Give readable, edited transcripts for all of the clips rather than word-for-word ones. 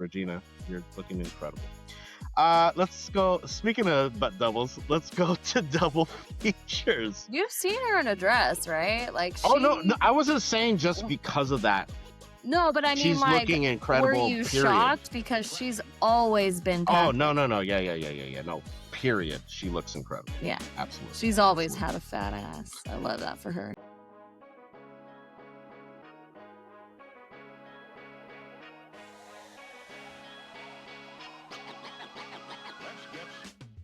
Regina, you're looking incredible. Let's go. Speaking of butt doubles, let's go to double features. You've seen her in a dress, right? Like Oh no, I wasn't saying just because of that. No, but I mean, She's like, looking incredible. were you period. shocked because she's always been? Oh no, yeah. No, period. She looks incredible. Yeah, absolutely. She's always had a fat ass. I love that for her.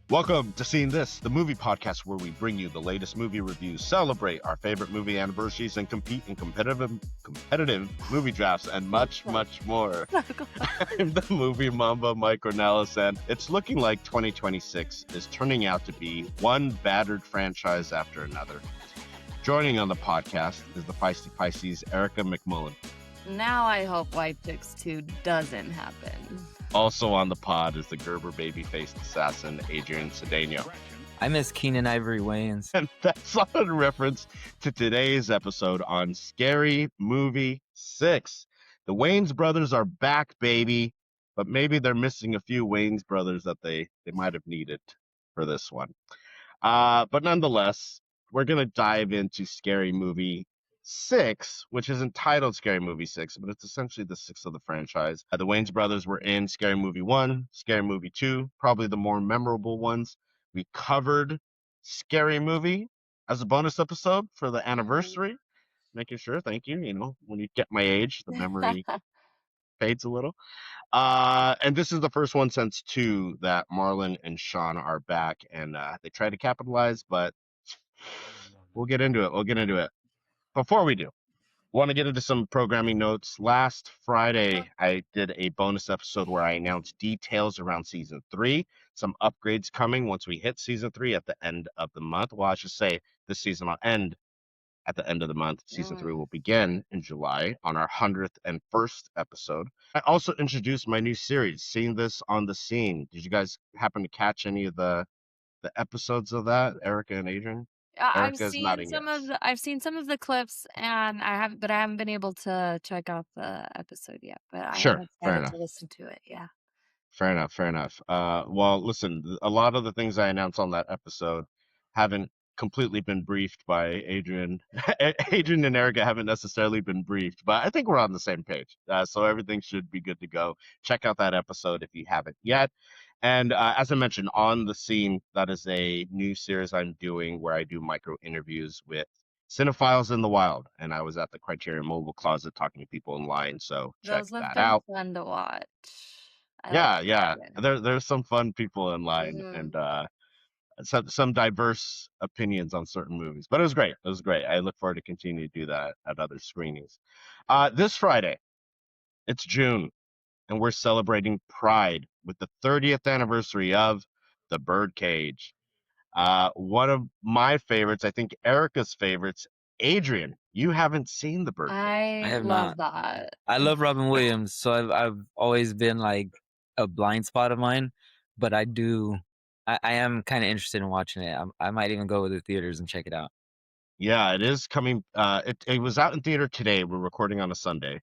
Welcome to Seeing This, the movie podcast where we bring you the latest movie reviews, celebrate our favorite movie anniversaries, and compete in competitive movie drafts, and much more. I'm the movie Mamba, Mike Ornelas, and it's looking like 2026 is turning out to be one battered franchise after another. Joining on the podcast is the feisty Pisces, Erica McMullen. Now I hope White Chicks 2 doesn't happen. Also on the pod is the Gerber baby-faced assassin, Adrian Cedeno. I miss Keenan Ivory Wayans. And that's all in reference to today's episode on Scary Movie 6. The Wayans brothers are back, baby, but maybe they're missing a few Wayans brothers that they might have needed for this one. But nonetheless, we're going to dive into Scary Movie 6, which is entitled Scary Movie 6, but it's essentially the sixth of the franchise. The Wayans brothers were in Scary Movie 1, Scary Movie 2, probably the more memorable ones. We covered Scary Movie as a bonus episode for the anniversary. Making sure, thank you. You know, when you get my age, the memory fades a little. And this is the first one since 2 that Marlon and Sean are back, and they try to capitalize, but we'll get into it. Before we do, want to get into some programming notes. Last Friday, I did a bonus episode where I announced details around season 3, some upgrades coming once we hit season 3 at the end of the month. Well, I should say this season will end at the end of the month. Season 3 will begin in July on our 101st episode. I also introduced my new series, Seeing This on the Scene. Did you guys happen to catch any of the episodes of that, Erica and Adrian? I've seen some of the clips, and I haven't been able to check out the episode yet. But I have started to listen to it. Yeah. Fair enough. Well, listen, a lot of the things I announced on that episode haven't completely been briefed by Adrian. Adrian and Erica haven't necessarily been briefed, but I think we're on the same page. So everything should be good to go. Check out that episode if you haven't yet. And as I mentioned, On the Scene, that is a new series I'm doing where I do micro interviews with Cinephiles in the wild. And I was at the Criterion Mobile Closet talking to people in line, so check that out. Those have been fun to watch. Yeah. There's some fun people in line, and some diverse opinions on certain movies. But it was great. I look forward to continue to do that at other screenings. This Friday, it's June, and we're celebrating Pride with the 30th anniversary of The Birdcage. One of my favorites, I think Erica's favorites. Adrian, you haven't seen The Birdcage. I have love not. That. I love Robin Williams, so I've always been like a blind spot of mine, but I am kind of interested in watching it. I might even go to the theaters and check it out. Yeah, it is coming. It was out in theater today. We're recording on a Sunday.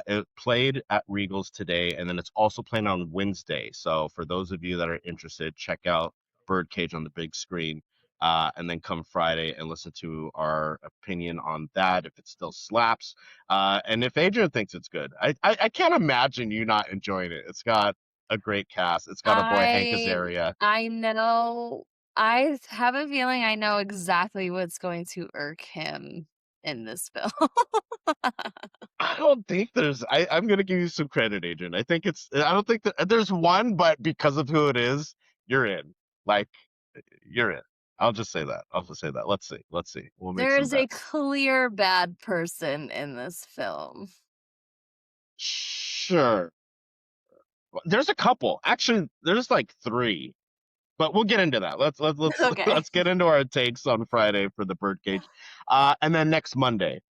It played at Regal's today, and then it's also playing on Wednesday. So for those of you that are interested, check out Birdcage on the big screen, and then come Friday and listen to our opinion on that, if it still slaps. And if Adrian thinks it's good. I can't imagine you not enjoying it. It's got a great cast. It's got our boy Hank Azaria. I know. I have a feeling I know exactly what's going to irk him in this film. I don't think I'm going to give you some credit, Adrian. I don't think that there's one, but because of who it is, you're in. Like, you're in. I'll just say that. Let's see. We'll make There's some a bets. clear bad person in this film. Sure. There's a couple. Actually, there's like 3. But we'll get into that. Let's Okay. Let's get into our takes on Friday for The Birdcage. And then next Monday,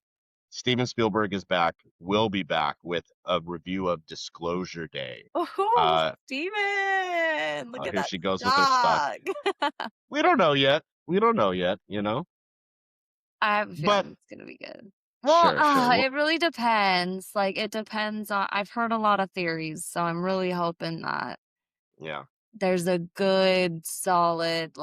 Steven Spielberg is back. We'll be back with a review of Disclosure Day. Oh, Steven! Look at here that she goes dog. with her stock. We don't know yet. You know. I have a feeling it's gonna be good. Well, Sure. it really depends. Like, it depends on I've heard a lot of theories, so I'm really hoping that Yeah. there's a good solid,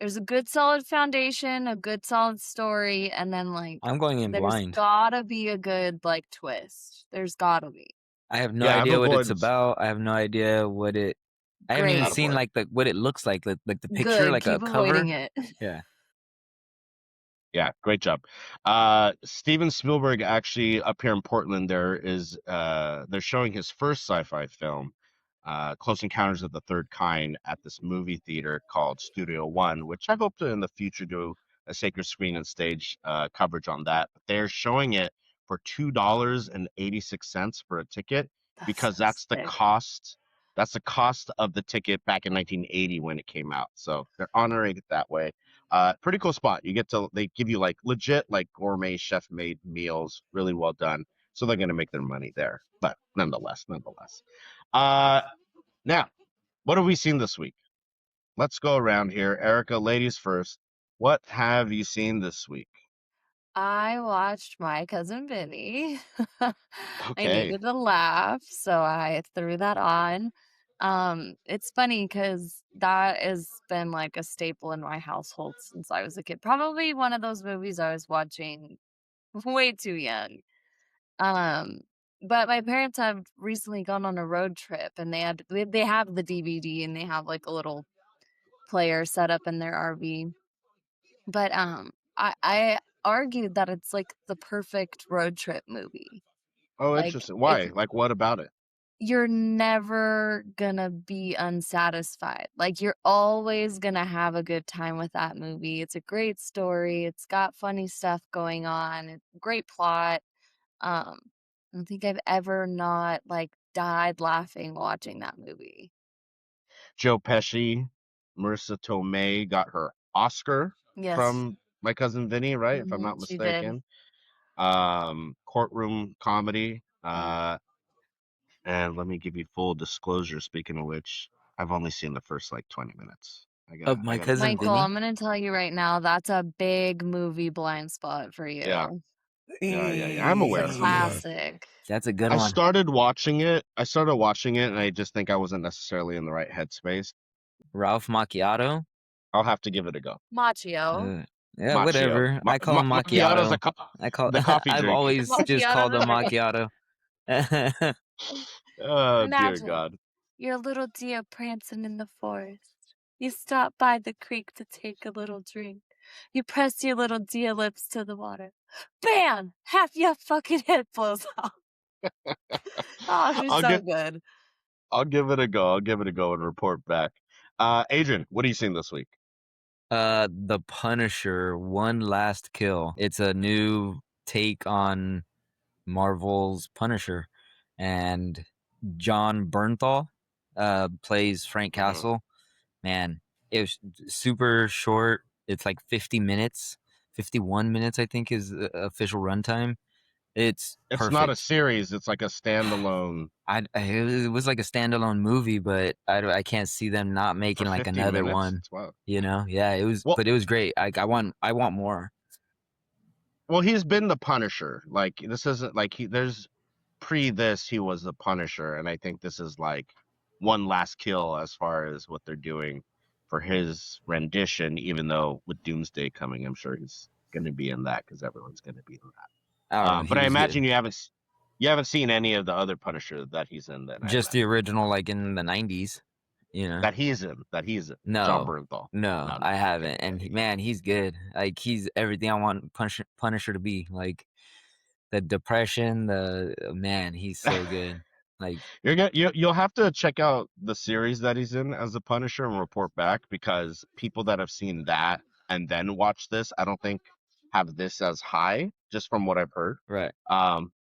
there's a good solid foundation, a good solid story, and then, I'm going in there's blind. gotta be a good, twist. There's gotta be. I have no Yeah, I've idea what it's avoided about. I have no idea what it I haven't even Great. seen, attaboy. what it looks like the picture, Good, like a keep avoiding cover. it. Yeah. Yeah, great job. Steven Spielberg actually up here in Portland, they're showing his first sci-fi film, Close Encounters of the Third Kind, at this movie theater called Studio One, which I hope to in the future do a sacred screen and stage coverage on that. But they're showing it for $2.86 for a ticket That's because so sick. that's the cost of the ticket back in 1980 when it came out. So they're honoring it that way. Pretty cool spot. They give you like legit like gourmet chef made meals, really well done. So they're gonna make their money there. But nonetheless. Uh, Now, what have we seen this week? Let's go around here. Erica, ladies first. What have you seen this week? I watched My Cousin Vinny. I Okay. needed a laugh, so I threw that on. It's funny because that has been like a staple in my household since I was a kid. Probably one of those movies I was watching way too young. Um, but my parents have recently gone on a road trip and they have the DVD and they have like a little player set up in their RV. But I argued that it's like the perfect road trip movie. Oh, Like interesting. if Why? Like, what about it? you're never gonna be unsatisfied. Like you're always gonna have a good time with that movie. It's a great story. It's got funny stuff going on. It's a great plot. Um, I don't think I've ever not died laughing watching that movie. Joe Pesci, Marissa Tomei got her Oscar Yes. from My Cousin Vinny, right? If I'm not She did. mistaken. Courtroom comedy. Yeah. And let me give you full disclosure. Speaking of which, I've only seen the first like 20 minutes. Of My I gotta Cousin catch Michael, up. Vinny? I'm gonna tell you right now, that's a big movie blind spot for Yeah, you. yeah. I'm It's a aware. classic. That's a good one. I started watching it, and I just think I wasn't necessarily in the right headspace. Ralph Macchiato? I'll have to give it a go. Machio. Yeah, Macchio. whatever. I call him Macchiato's macchiato. I call the coffee I've drink. always just Macchiato called the him drink. macchiato. Oh, dear Imagine God. your little deer prancing in the forest. You stop by the creek to take a little drink. You press your little deer lips to the water. Bam! Half your fucking head blows off. Oh, she's I'll so get. good. I'll give it a go. I'll give it a go and report back. Adrian, what are you seeing this week? The Punisher, One Last Kill. It's a new take on Marvel's Punisher, and John Bernthal plays Frank Mm-hmm. Castle. Man, it was super short. It's like 50 minutes, 51 minutes, I think, is the official runtime. It's not a perfect. series. It's like a standalone. It was like a standalone movie, but I can't see them not For making like 50 another minutes. one. It's wild. Yeah, it was, Well, but it was great. I want more. well, he's been the Punisher. Like this isn't like there's pre this he was the Punisher, and I think this is like one last kill as far as what they're doing for his rendition. Even though with Doomsday coming, I'm sure he's going to be in that because everyone's going to be in that. Oh, he But I was imagine good. you haven't seen any of the other Punisher that he's in. Then I Just the imagine original, like in the 90s, that he's in. John No, Bernthal. no, No. I Okay. haven't. And man, he's good. Like he's everything I want Punisher to be. Like the depression, man, he's so good. Like You'll have to check out the series that he's in as the Punisher and report back because people that have seen that and then watch this, I don't think have this as high, just from what I've heard. right.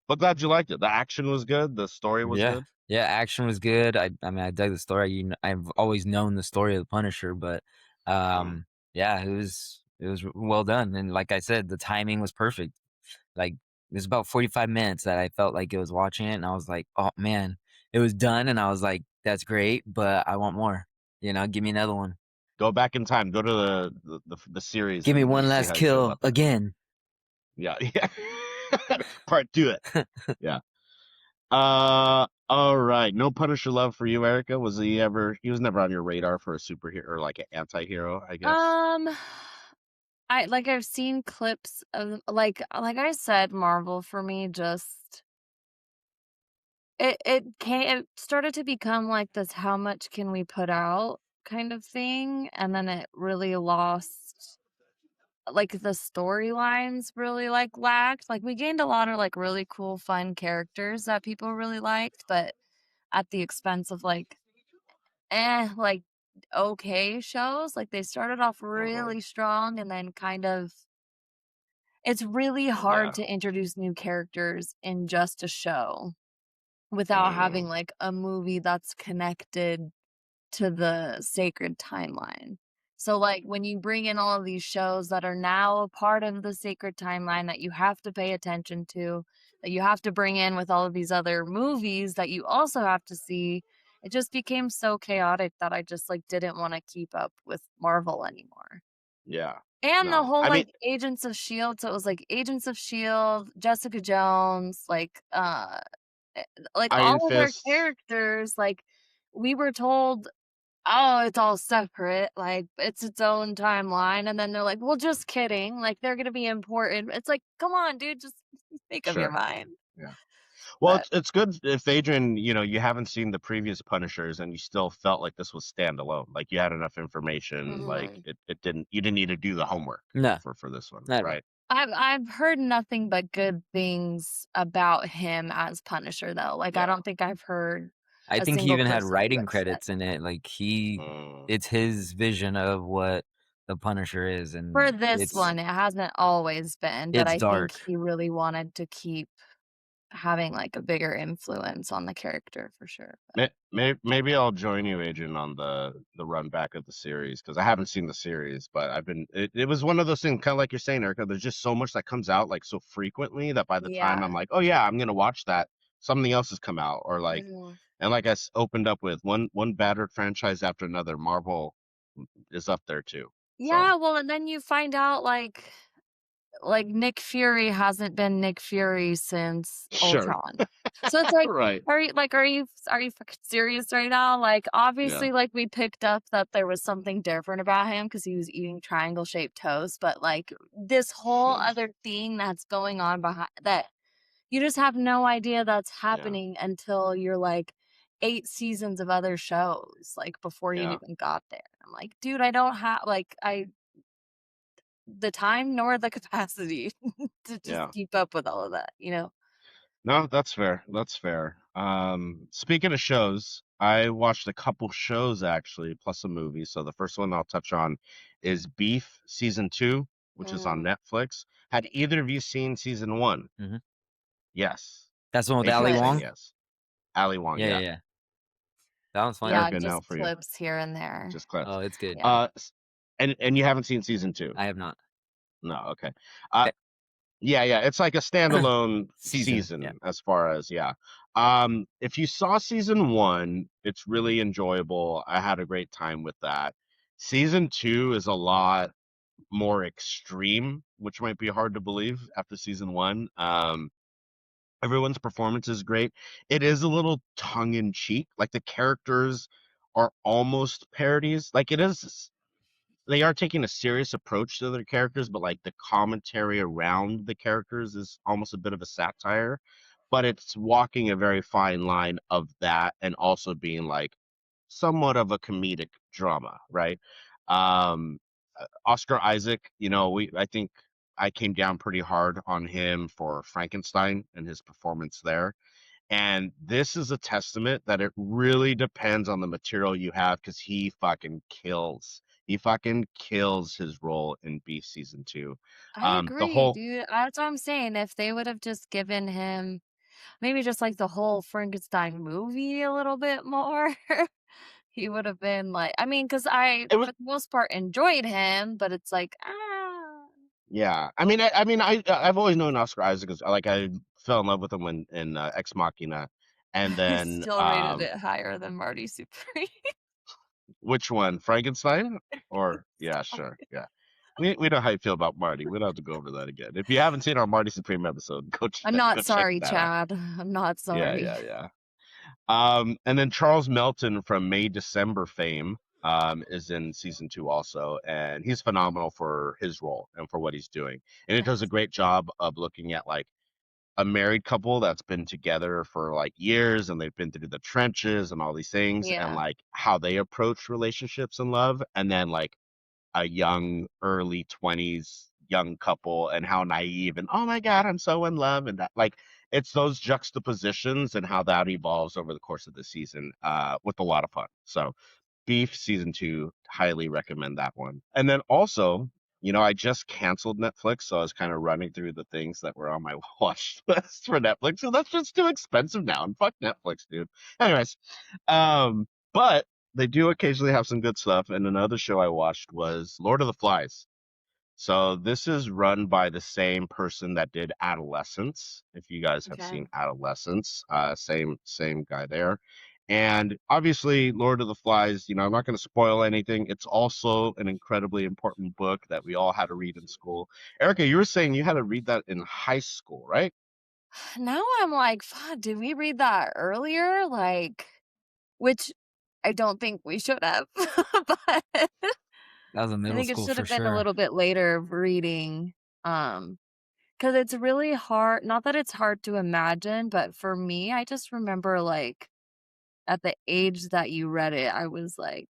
But glad you liked it. The action was good. The story was Yeah. good. Yeah, action was good. I mean, I dug the story. I've always known the story of the Punisher, but yeah, it was well done. And like I said, the timing was perfect. Like it was about 45 minutes that I felt like it was watching it, and I was like, oh man, it was done, and I was like, that's great, but I want more. Give me another one. Go back in time. Go to the series Give me and one just see last how you feel kill about that. again. Yeah, yeah. Part two it. Yeah. All right. No Punisher love for you, Erica. Was he ever? He was never on your radar for a superhero or like an anti-hero, I guess. Um, I've seen clips of like I said, Marvel for me just it started to become like this how much can we put out kind of thing, and then it really lost like the storylines really like lacked. Like we gained a lot of like really cool fun characters that people really liked, but at the expense of like okay shows. Like they started off Uh-huh. really strong and then kind of it's really hard Yeah. to introduce new characters in just a show without having Mm, like a movie that's connected to the sacred timeline. So, like, when you bring in all of these shows that are now a part of the sacred timeline that you have to pay attention to, that you have to bring in with all of these other movies that you also have to see, it just became so chaotic that I just like didn't want to keep up with Marvel anymore. yeah. And the No. whole I mean, like Agents of Shield, so it was like Agents of Shield, Jessica Jones, eh, like Iron all of their Fist. characters, like we were told, "Oh, it's all separate, like, it's its own timeline," and then they're like, "Well, just kidding, like, they're gonna be important." It's like, "Come on, dude, just make up your Sure. mind." Yeah. Well, But it's good if Adrian, you haven't seen the previous Punishers and you still felt like this was standalone. Like you had enough information. Like mhm. it didn't. You didn't need to do the homework No, for this one, not at all. right? I've heard nothing but good things about him as Punisher, though, like, I Yeah. don't think I've heard I a think he single even had person who writing has said credits in it. Like Mm, it's his vision of what the Punisher is, for and this one, it hasn't always been, but it's I think dark. he really wanted to keep having, like, a bigger influence on the character for sure, but maybe I'll join you, Adrian, on the run back of the series because I haven't seen the series, but I've been. It was one of those things, kind of like you're saying, Erica. There's just so much that comes out like so frequently that by the time I'm yeah. like, oh yeah, I'm gonna watch that, something else has come out, or like, Mhm. and like opened up with one battered franchise after another. Marvel is up there too. So Yeah, well, and then you find out, like, Nick Fury hasn't been Nick Fury since sure, Ultron. So it's like, right, are you fucking serious right now? Like, yeah, obviously, like, we picked up that there was something different about him because he was eating triangle-shaped toast, but, like, this whole hmm, other thing that's going on behind that you just have no idea that's yeah, happening until you're, like, 8 seasons of other shows, like, before you yeah, even got there. I'm like, "Dude, I don't have like, I the time nor the capacity to just yeah. keep up with all of that, you know?" No, that's fair. That's fair. Speaking of shows, I watched a couple shows actually, plus a movie. So the first one I'll touch on is Beef season 2, which is on Mhm. Netflix. Had either of you seen season 1? Mhm. Yes. That's the one with Ali Adrian saying Wong? Clips. yes. Ali Wong, Yeah, yeah, yeah. yeah. That one's funny. Yeah, Erica, now just for you. clips here and there. Just clips. Oh, it's good. Yeah. And you haven't seen season 2? I have not. No, okay. Uh, Eh, Yeah, yeah, it's like a standalone season, yeah. season as far as yeah. If you saw season 1, it's really enjoyable. I had a great time with that. Season 2 is a lot more extreme, which might be hard to believe after season 1. Everyone's performance is great. It is a little tongue in cheek, like the characters are almost parodies. Like it is they are taking a serious approach to their characters, but like the commentary around the characters is almost a bit of a satire. But it's walking a very fine line of that and also being like somewhat of a comedic drama, right? Um, Oscar Isaac, we I think I came down pretty hard on him for Frankenstein and his performance there. And this is a testament that it really depends on the material you have because he fucking kills. He fucking kills his role in Beef season 2. I The agree, whole dude. That's what I'm saying. If they would have just given him maybe just like the whole Frankenstein movie a little bit more, he would have been like I mean, because I, it was for the most part, enjoyed him, but it's like, ah, yeah. I've always known Oscar Isaac is like I fell in love with him when in Ex Machina, and I then still rated it higher than Marty Supreme. which one, Frankenstein? Or yeah, sure, Sorry. yeah. We know how you feel about Marty. We don't have to go over that again. If you haven't seen our Marty Supreme episode, I'm go not check sorry, that out. Chad. I'm not Yeah, sorry. yeah, yeah. And then Charles Melton from May December fame is in season 2 also, and he's phenomenal for his role and for what he's doing. And it does a Nice. great job of looking at like a married couple that's been together for like years and they've been through the trenches and all these things and Yeah. like how they approach relationships and love, and then like a young early 20s young couple and how naive and oh my god I'm so in love, and that like it's those juxtapositions and how that evolves over the course of the season with a lot of fun. So Beef season 2, highly recommend that one. And then also, I just canceled Netflix, so I was kind of running through the things that were on my watch list for Netflix. So that's just too expensive now, and fuck Netflix, dude. Anyways, but they do occasionally have some good stuff. And another show I watched was Lord of the Flies. So this is run by the same person that did Adolescence. If you guys have Okay. seen Adolescence, same guy there. And obviously, Lord of the Flies, I'm not going to spoil anything. It's also an incredibly important book that we all had to read in school. Erica, you were saying you had to read that in high school, right? Now I'm like, fuck, did we read that earlier? Like, which I don't think we should have, but I That was a middle think it school should for have been a sure. little bit later of reading. Because it's really hard. Not that it's hard to imagine, but for me, I just remember like at the age that you read it, I was like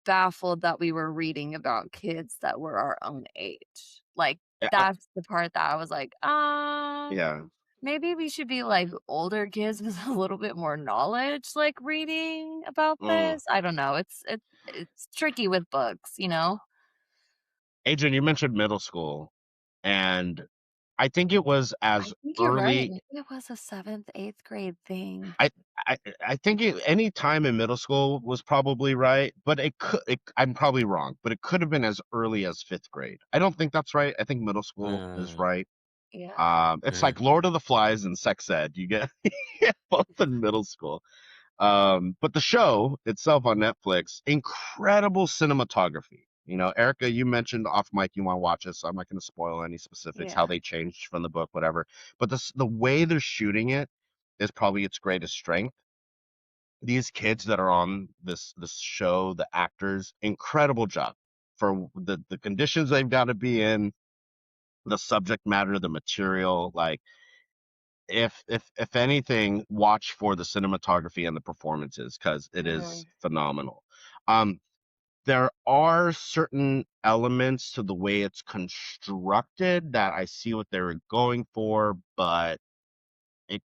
baffled that we were reading about kids that were our own age. Like, Yeah. that's the part that I was like, Yeah. maybe we should be like older kids with a little bit more knowledge, like reading about Mm. this. I don't know. It's tricky with books, you know? Adrian, you mentioned middle school, and I think it was I as think you're right. early. Maybe it was a 7th, 8th grade thing. I I think any time in middle school was probably right, but I'm probably wrong, but it could have been as early as 5th grade. I don't think that's right. I think middle school is Mm, right. Yeah. It's mm. like Lord of the Flies and sex ed. You get both in middle school. But the show itself on Netflix, incredible cinematography. Erica, you mentioned off mic you want to watch it, so I'm not going to spoil any specifics, how Yeah. they changed from the book, whatever. But the way they're shooting it is probably its greatest strength. These kids that are on this show, the actors, incredible job for the conditions they've got to be in, the subject matter, the material. Like if anything, watch for the cinematography and the performances because it is Mhm. phenomenal. Um, there are certain elements to the way it's constructed that I see what they were going for, but it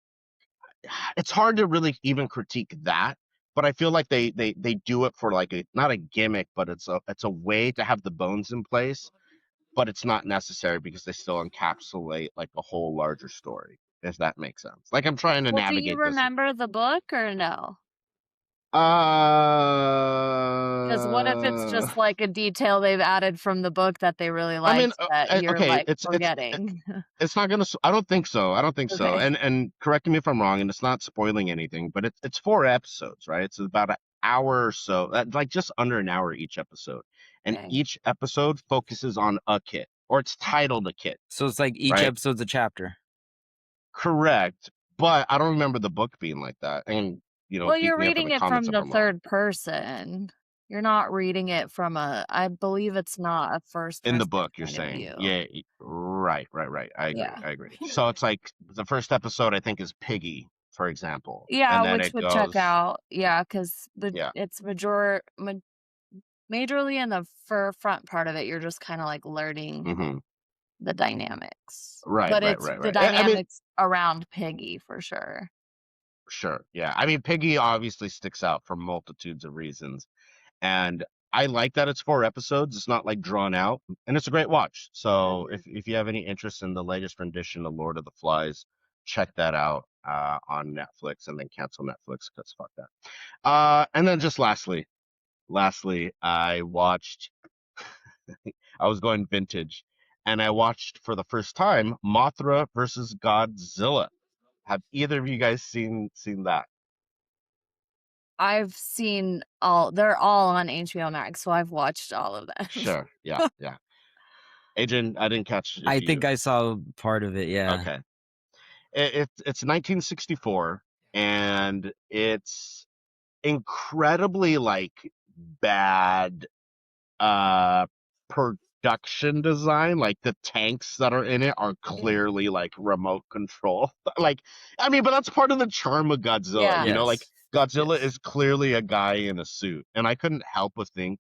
it's hard to really even critique that. But I feel like they do it for like a not a gimmick, but it's a way to have the bones in place, but it's not necessary because they still encapsulate like a whole larger story, if that makes sense. Like I'm trying to Well, do you navigate this. remember the book or no? Because what if it's Uh, just like a detail they've added from the book that they really I mean, liked that you're okay, like forgetting? it's not gonna. I don't think so. I don't think so. Okay. And correct me if I'm wrong. And it's not spoiling anything, but it's 4 episodes, right? It's about an hour or so, like just under an hour each episode, and Okay. each episode focuses on a kid, or it's titled a kid, So it's like each right? episode's a chapter. Correct. But I don't remember the book being like that. And Well, beat you're me up in reading the it comments from if the I'm wrong. 3rd person. You're not reading it from I believe it's not a first In the person book, you're point of saying, view. yeah, right, right, right. I agree. Yeah. I agree. So it's like the first episode, I think, is Piggy, for example, Yeah, and then which it would check goes, out. Yeah, 'cause yeah, it's majorly in the front part of it, you're just kinda like learning hmm, the dynamics. right, But right, it's right, the right. I mean, dynamics around Piggy for sure. sure, yeah. I mean, Piggy obviously sticks out for multitudes of reasons, and I like that it's 4 episodes. It's not like drawn out, and it's a great watch. So Mhm. if you have any interest in the latest rendition of Lord of the Flies, check that out on Netflix, and then cancel Netflix because fuck that. And then just lastly, I watched. I was going vintage, and I watched for the first time Mothra versus Godzilla. Have either of you guys seen that? I've seen they're all on HBO Max, so I've watched all of them. Sure. Yeah. Yeah. Adrian, I didn't catch if I you. think I saw part of it. Yeah. Okay. It's 1964, and it's incredibly like bad uh production design. Like the tanks that are in it are clearly like remote control. Like, I mean, but that's part of the charm of Godzilla, Yeah. you know, like Yes. Godzilla Yes. is clearly a guy in a suit. And I couldn't help but think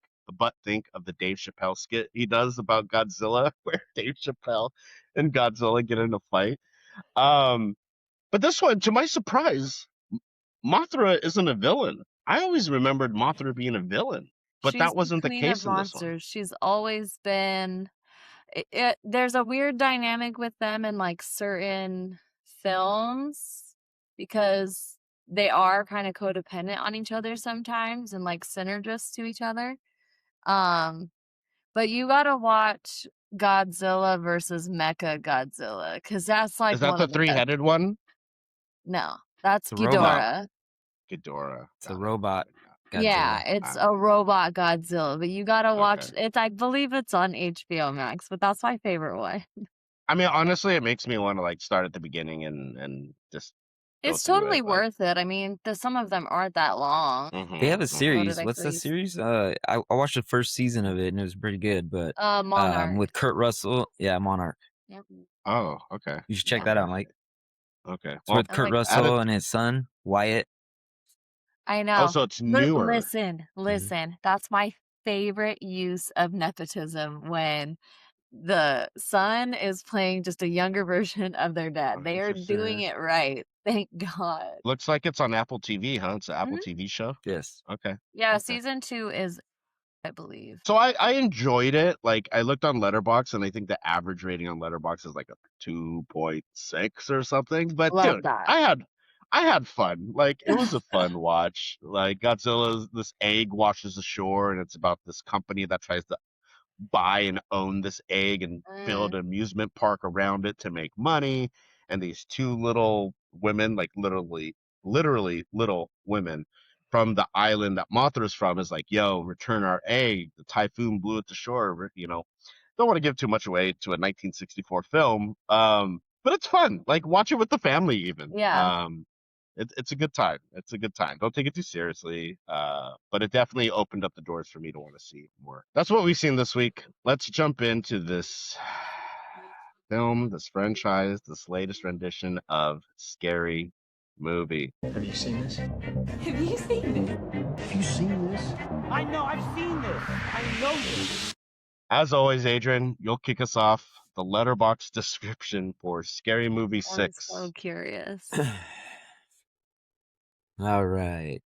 of the Dave Chappelle skit he does about Godzilla, where Dave Chappelle and Godzilla get in a fight. Um, but this one, to my surprise, Mothra isn't a villain. I always remembered Mothra being a villain, but She's that the wasn't the queen of case in this one. monsters. She's always been. There's a weird dynamic with them in like certain films because they are kind of codependent on each other sometimes and like synergists to each other. But you gotta watch Godzilla versus Mecha Godzilla because that's like Is that one the of the best. three-headed one? No, that's It's a robot. Ghidorah. Ghidorah. It's a Got it. robot Yeah, Godzilla. it's a robot Godzilla, but you gotta watch Okay. it. I believe it's on HBO Max, but that's my favorite one. I mean, honestly, it makes me want to like start at the beginning and just go It's through totally it. Like, worth it. I mean, some of them aren't that long. They have a What did series. I What's the freeze? series? I watched the first season of it and it was pretty good. But Monarch. with Kurt Russell, yeah, Monarch. Yep. Oh, okay. You should check Yeah. that out, Mike. Okay. It's Well, with I Kurt like that. add it. Russell and his son Wyatt. I Oh, know. so it's But newer. listen. That's my favorite use of nepotism when the son is playing just a younger version of their dad. Oh, They are doing interesting. it right. Thank God. Looks like it's on Apple TV, huh? It's an Apple Mhm. TV show. Yes. Okay. Yeah, Okay. season 2 is, I believe. So I enjoyed it. Like I looked on Letterboxd, and I think the average rating on Letterboxd is like a 2.6 or something. But Love dude, that. I had fun. Like it was a fun watch. Like Godzilla's this egg washes ashore, and it's about this company that tries to buy and own this egg and build Mm, an amusement park around it to make money. And these two little women, like literally little women from the island that Mothra's from, is like, yo, return our egg. The typhoon blew it to shore. You know, don't want to give too much away to a 1964 film. But it's fun. Like watch it with the family even. yeah. It's a good time. It's a good time. Don't take it too seriously. But it definitely opened up the doors for me to want to see more. That's what we've seen this week. Let's jump into this film, this franchise, this latest rendition of Scary Movie. Have you seen this? Have you seen this? Have you seen this? I know, I've seen this. I know this. As always, Adrian, you'll kick us off. The letterbox description for Scary Movie I'm 6. so curious. All right.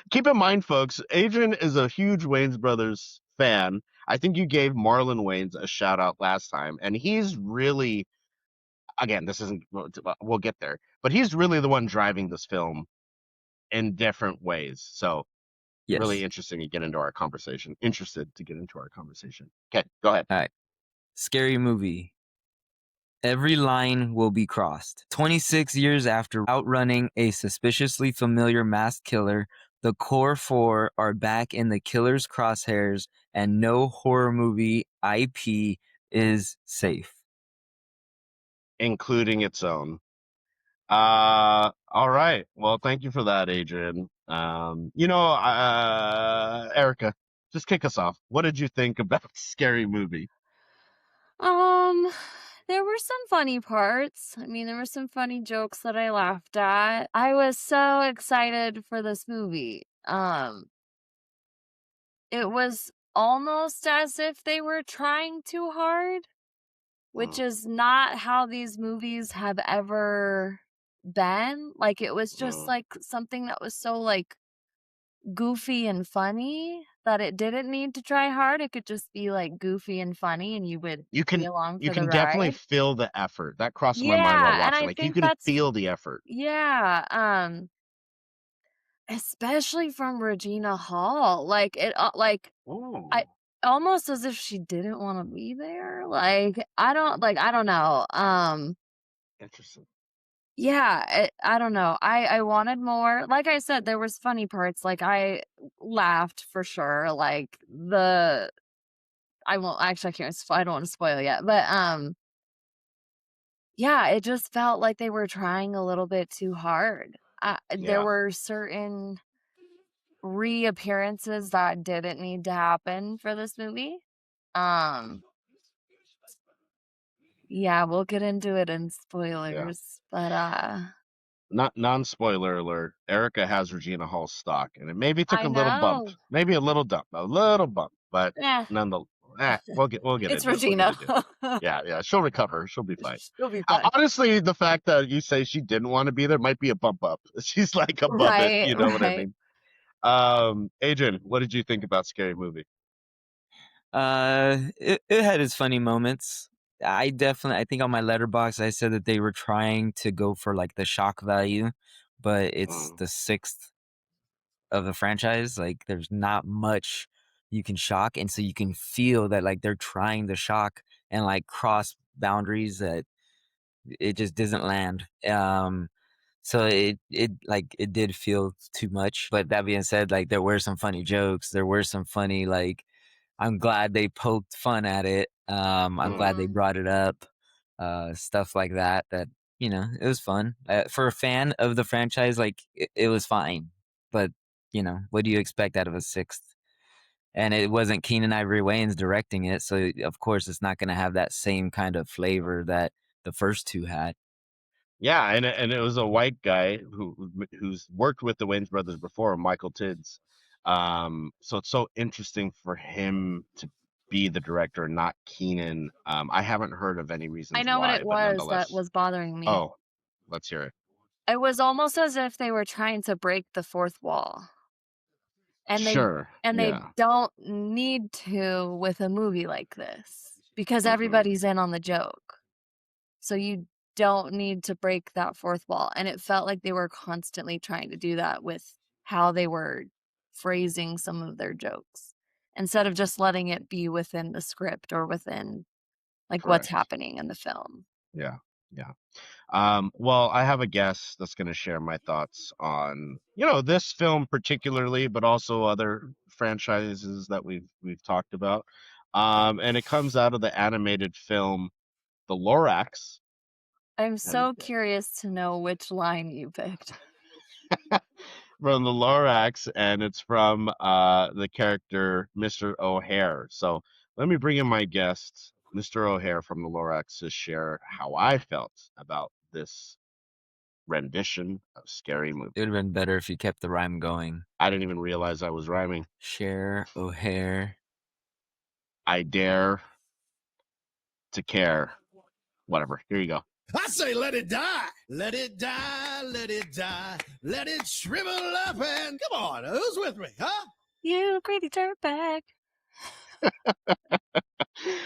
Keep in mind, folks, Adrian is a huge Wayans Brothers fan. I think you gave Marlon Wayans a shout out last time, and he's really, again, this isn't, we'll get there, but he's really the one driving this film in different ways. So, Yes. really interesting to get into our conversation. Interested to get into our conversation. Okay, go ahead. All right. Scary Movie. Every line will be crossed. 26 years after outrunning a suspiciously familiar masked killer, the core four are back in the killer's crosshairs, and no horror movie IP is safe. Including its own. All right. Well, thank you for that, Adrian. Erica, just kick us off. What did you think about Scary Movie? There were some funny parts. I mean, there were some funny jokes that I laughed at. I was so excited for this movie. It was almost as if they were trying too hard, which is not how these movies have ever been. Like it was just like something that was so like goofy and funny that it didn't need to try hard. It could just be like goofy and funny and you would You be can along you for the can definitely ride. feel the effort. That crossed my mind while Yeah, and watching. I Like you think can that's feel the effort. yeah, especially from Regina Hall. Like it I almost as if she didn't want to be there. I don't know. Interesting. Yeah, I don't know. I wanted more. Like I said, there was funny parts. Like I laughed for sure. Like I won't actually I can't I don't want to spoil yet, but yeah, it just felt like they were trying a little bit too hard. There Yeah. were certain reappearances that didn't need to happen for this movie. Um yeah, we'll get into it in Yeah. spoilers, but Not non-spoiler alert. Erica has Regina Hall's stock, and it maybe took I a little bump, know. maybe a little bump, but Yeah, nonetheless, we'll get it's into it. What can Regina. you do? Yeah, she'll recover. She'll be fine. She'll be fine. Honestly, the fact that you say she didn't want to be there might be a bump up. She's like above it, Right, you know what I right. mean? Adrian, what did you think about Scary Movie? It had its funny moments. I think on my letterbox I said that they were trying to go for like the shock value, but it's Mm, the sixth of the franchise. Like there's not much you can shock, and so you can feel that like they're trying to shock and like cross boundaries that it just doesn't land. So it did feel too much. But that being said, like there were some funny jokes. There were some funny like I'm glad they poked fun at it. I'm glad they Mhm. brought it up. Stuff like that. That it was fun for a fan of the franchise. Like it was fine, but what do you expect out of a sixth? And it wasn't Keenan Ivory Wayans directing it, so of course it's not going to have that same kind of flavor that the first two had. yeah, and it was a white guy who's worked with the Wayans brothers before, Michael Tids. So it's so interesting for him to be the director, not Keenan. I haven't heard of any I reasons know what why, it but was that nonetheless. was bothering me. Oh, let's hear it. It was almost as if they were trying to break the fourth wall. And Sure. they Yeah. don't need to with a movie like this because Hmm. everybody's in on the joke. So you don't need to break that fourth wall. And it felt like they were constantly trying to do that with how they were phrasing some of their jokes instead of just letting it be within the script or within like what's Correct. happening in the film. Yeah. Yeah. Well, I have a guest that's going to share my thoughts on, this film particularly, but also other franchises that we've talked about. And it comes out of the animated film The Lorax, I'm and so curious to know which line you picked. from The Lorax, and it's from the character Mr. O'Hare. So let me bring in my guest, Mr. O'Hare from The Lorax, to share how I felt about this rendition of Scary Movie. It would have been better if you kept the rhyme going. I didn't even realize I was rhyming. Cher, O'Hare. I dare to care. Whatever. Here you go. I say let it die. Let it die, let it die. Let it shrivel up and come on, who's with me, huh? You greedy dirtbag.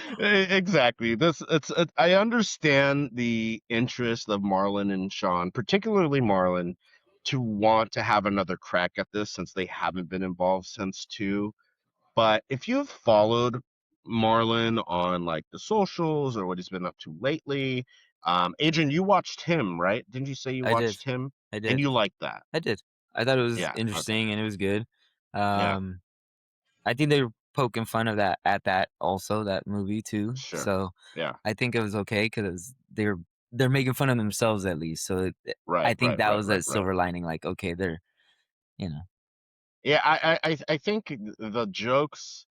Exactly. I understand the interest of Marlon and Sean, particularly Marlon, to want to have another crack at this since they haven't been involved since 2. But if you've followed Marlon on like the socials or what he's been up to lately, Adrian, you watched him, right? Didn't you say you I did. watched him? I And did. you liked that? I did. I thought it was Yeah. Okay. interesting and it was good. Yeah. I think they were poking fun of that at that also, that movie too. Sure. So Yeah. I think it was okay because they're making fun of themselves at least. So I Right. think Right. that Right. was Right. that Right. silver lining. Like, okay, they're Yeah. I think the jokes.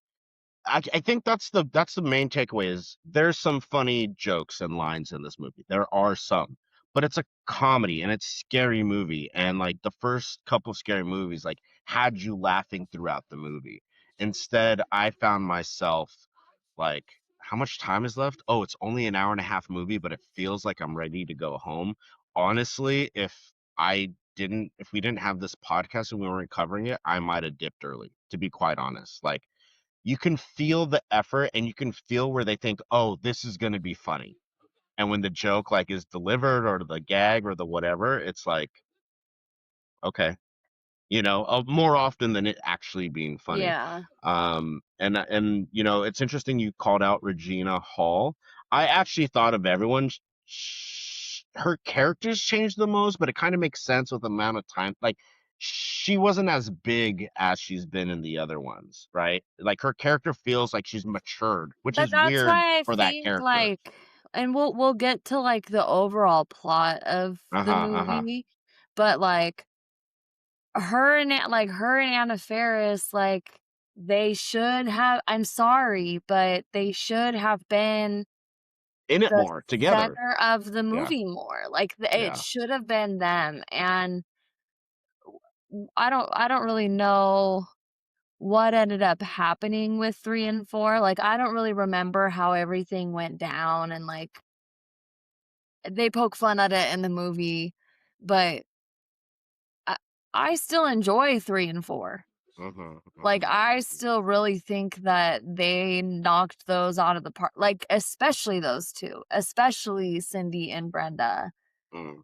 I think that's the main takeaway is there's some funny jokes and lines in this movie. There are some, but it's a comedy and it's scary movie. And like the first couple of scary movies, like had you laughing throughout the movie. Instead, I found myself like, how much time is left? Oh, it's only an hour and a half movie, but it feels like I'm ready to go home. Honestly, if we didn't have this podcast and we weren't covering it, I might have dipped early, to be quite honest. Like you can feel the effort and you can feel where they think, oh, this is going to be funny. And when the joke like is delivered or the gag or the whatever, it's like, okay, more often than it actually being funny. Yeah. And it's interesting you called out Regina Hall. I actually thought of everyone. Her characters changed the most, but it kind of makes sense with the amount of time. Like she wasn't as big as she's been in the other ones, right? Like her character feels like she's matured, which But is that's weird why I for that think, character. like, and we'll get to, like, the overall plot of the Uh-huh. movie, but, like, her and Anna Faris, like, they should have I'm sorry, but they should have been In it the more together. center of the Yeah. movie more, like, it Yeah. should have been them, and I don't really know what ended up happening with 3 and 4, like, I don't really remember how everything went down, and, like, they poke fun at it in the movie, but I I still enjoy 3 and 4. Like, I still really think that they knocked those out of the park, like, especially those 2, especially Cindy and Brenda. Mm.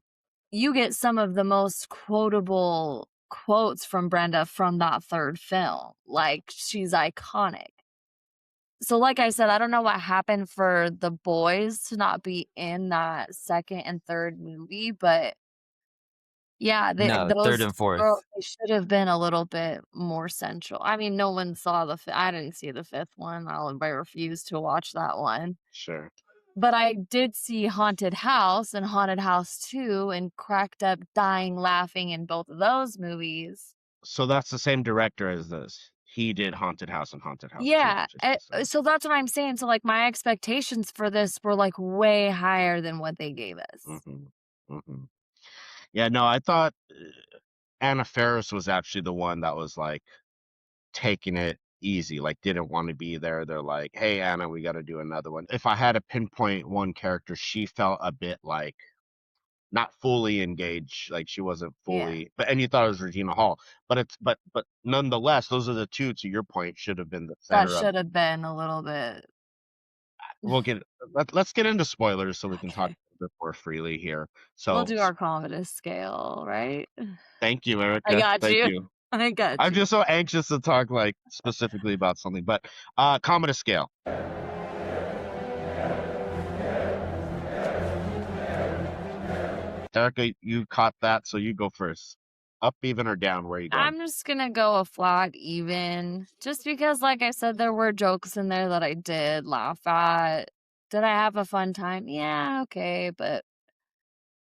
You get some of the most quotable quotes from Brenda from that 3rd film, like, she's iconic. So, like I said, I don't know what happened for the boys to not be in that 2nd and 3rd movie, but yeah, No, third those and fourth. girls, they should have been a little bit more central. I mean, no one saw I didn't see the 5th one, I refuse to watch that one. Sure. But I did see Haunted House and Haunted House 2 and cracked up dying laughing in both of those movies. So that's the same director as this. He did Haunted House and Haunted House 2, Yeah, just to say. so that's what I'm saying, so, like, my expectations for this were, like, way higher than what they gave us. Yeah, no, I thought Anna Faris was actually the one that was like taking it easy, like didn't want to be there. They're like, "Hey, Anna, we got to do another one." If I had to pinpoint one character, she felt a bit like not fully engaged, like she wasn't Yeah, fully. But and you thought it was Regina Hall, but but nonetheless, those are the two. To your point, should have been the that center of. should have been a little bit We'll get let's get into spoilers so we can talk okay. a bit more freely here. We'll So do our Commodus Scale, right? thank you, I Erica. got Thank you. you. I got I'm you. just so anxious to talk like specifically about something, but Commodus Scale. Erica, you caught that, so you go first. Up, even, or down? Where are you going? I'm just gonna go a flat even, just because, like I said, there were jokes in there that I did laugh at. Did I have a fun time? Yeah, okay, but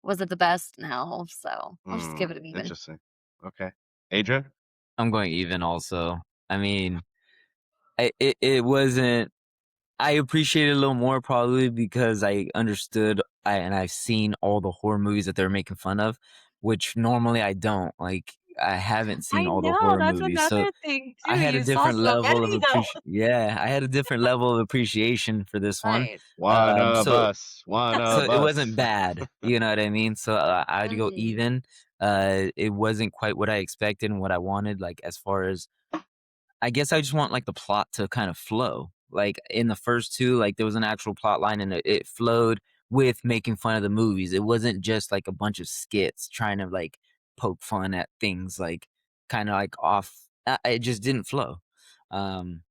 was it the best? No, so I'll just give it an even. Interesting. Okay. Adrian? I'm going even also. I mean, it wasn't. I appreciate it a little more probably because I understood and I've seen all the horror movies that they're making fun of, which normally I don't. Like I haven't seen I all the know, horror that's movies, so another thing I too. had a You saw different so level of many though. Yeah, I had a different level of appreciation for this one. Right. One of So us. One so of it wasn't us. bad, you know what I mean? So I had to go Mhm. even. It wasn't quite what I expected and what I wanted. Like as far as I guess I just want like the plot to kind of flow. Like in the first two, like there was an actual plot line and it flowed with making fun of the movies. It wasn't just like a bunch of skits trying to like poke fun at things like kind of like off. It just didn't flow. Um,